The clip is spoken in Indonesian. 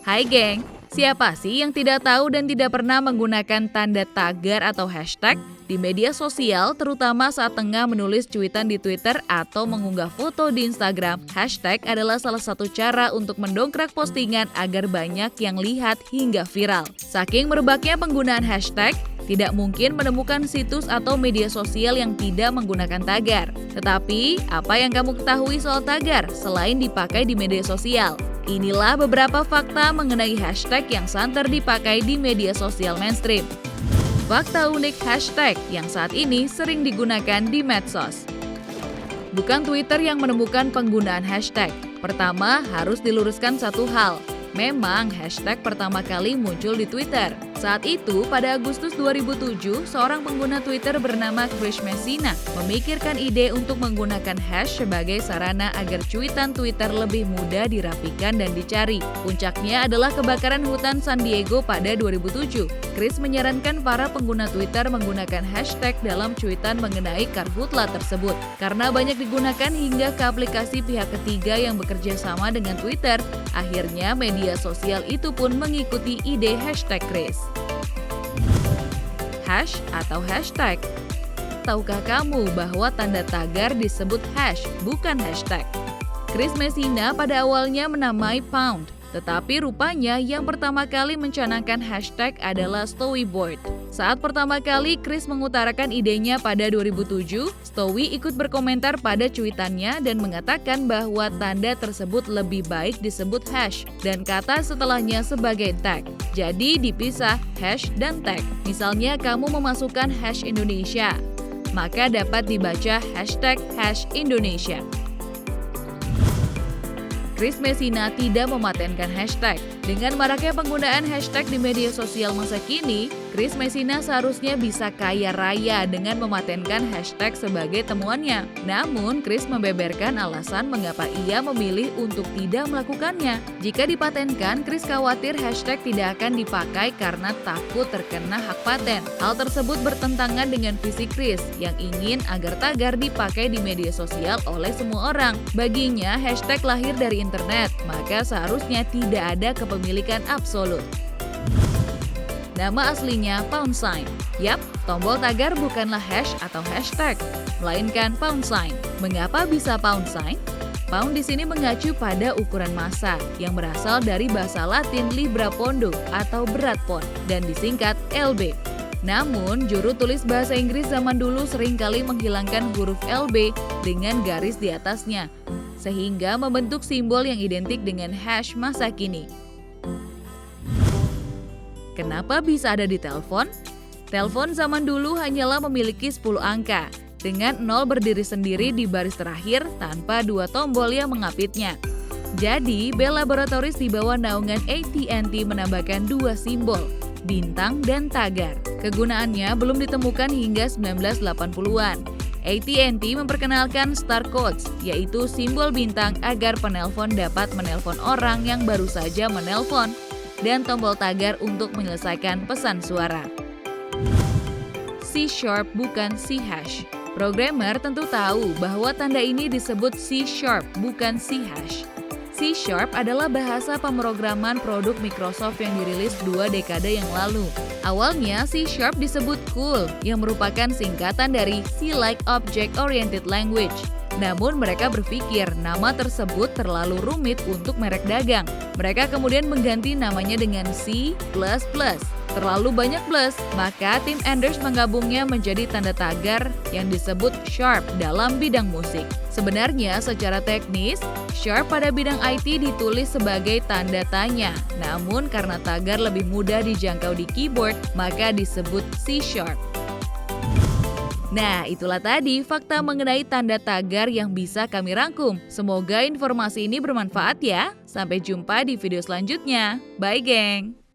Hai geng, siapa sih yang tidak tahu dan tidak pernah menggunakan tanda tagar atau hashtag di media sosial, terutama saat tengah menulis cuitan di Twitter atau mengunggah foto di Instagram? Hashtag adalah salah satu cara untuk mendongkrak postingan agar banyak yang lihat hingga viral. Saking merebaknya penggunaan hashtag, tidak mungkin menemukan situs atau media sosial yang tidak menggunakan tagar. Tetapi, apa yang kamu ketahui soal tagar selain dipakai di media sosial? Inilah beberapa fakta mengenai hashtag yang santer dipakai di media sosial mainstream. Fakta unik hashtag yang saat ini sering digunakan di medsos. Bukan Twitter yang menemukan penggunaan hashtag. Pertama, harus diluruskan satu hal. Memang hashtag pertama kali muncul di Twitter. Saat itu, pada Agustus 2007, seorang pengguna Twitter bernama Chris Messina memikirkan ide untuk menggunakan hash sebagai sarana agar cuitan Twitter lebih mudah dirapikan dan dicari. Puncaknya adalah kebakaran hutan San Diego pada 2007. Chris menyarankan para pengguna Twitter menggunakan hashtag dalam cuitan mengenai karhutla tersebut. Karena banyak digunakan hingga ke aplikasi pihak ketiga yang bekerja sama dengan Twitter, akhirnya media sosial itu pun mengikuti ide hashtag Chris. Hash atau hashtag. Tahukah kamu bahwa tanda tagar disebut hash, bukan hashtag? Chris Messina pada awalnya menamai Pound, tetapi rupanya yang pertama kali mencanangkan hashtag adalah Stowie Board. Saat pertama kali Chris mengutarakan idenya pada 2007, Stowie ikut berkomentar pada cuitannya dan mengatakan bahwa tanda tersebut lebih baik disebut hash dan kata setelahnya sebagai tag. Jadi dipisah hash dan tag. Misalnya kamu memasukkan hash Indonesia, maka dapat dibaca hashtag hash Indonesia. Chris Messina tidak mematenkan hashtag. Dengan maraknya penggunaan hashtag di media sosial masa kini, Chris Messina seharusnya bisa kaya raya dengan mematenkan hashtag sebagai temuannya. Namun, Chris membeberkan alasan mengapa ia memilih untuk tidak melakukannya. Jika dipatenkan, Chris khawatir hashtag tidak akan dipakai karena takut terkena hak paten. Hal tersebut bertentangan dengan visi Chris yang ingin agar tagar dipakai di media sosial oleh semua orang. Baginya, hashtag lahir dari internet, maka seharusnya tidak ada kepemilikan absolut. Nama aslinya pound sign. Yap, tombol tagar bukanlah hash atau hashtag, melainkan pound sign. Mengapa bisa pound sign? Pound di sini mengacu pada ukuran massa yang berasal dari bahasa Latin libra pondo atau berat pon dan disingkat LB. Namun, juru tulis bahasa Inggris zaman dulu seringkali menghilangkan huruf LB dengan garis di atasnya, sehingga membentuk simbol yang identik dengan hash masa kini. Kenapa bisa ada di telepon? Telepon zaman dulu hanyalah memiliki 10 angka, dengan 0 berdiri sendiri di baris terakhir tanpa dua tombol yang mengapitnya. Jadi, Bell Laboratories di bawah naungan AT&T menambahkan dua simbol, bintang dan tagar. Kegunaannya belum ditemukan hingga 1980-an. AT&T memperkenalkan Star Codes, yaitu simbol bintang agar penelpon dapat menelpon orang yang baru saja menelpon, dan tombol tagar untuk menyelesaikan pesan suara. C# bukan C#. Programmer tentu tahu bahwa tanda ini disebut C#, bukan C#. C# adalah bahasa pemrograman produk Microsoft yang dirilis 2 dekade yang lalu. Awalnya C# disebut COOL, yang merupakan singkatan dari C-like Object Oriented Language. Namun mereka berpikir nama tersebut terlalu rumit untuk merek dagang. Mereka kemudian mengganti namanya dengan C++. Terlalu banyak plus, maka tim Anders menggabungnya menjadi tanda tagar yang disebut Sharp dalam bidang musik. Sebenarnya secara teknis, Sharp pada bidang IT ditulis sebagai tanda tanya. Namun karena tagar lebih mudah dijangkau di keyboard, maka disebut C#. Nah, itulah tadi fakta mengenai tanda tagar yang bisa kami rangkum. Semoga informasi ini bermanfaat ya. Sampai jumpa di video selanjutnya. Bye, geng!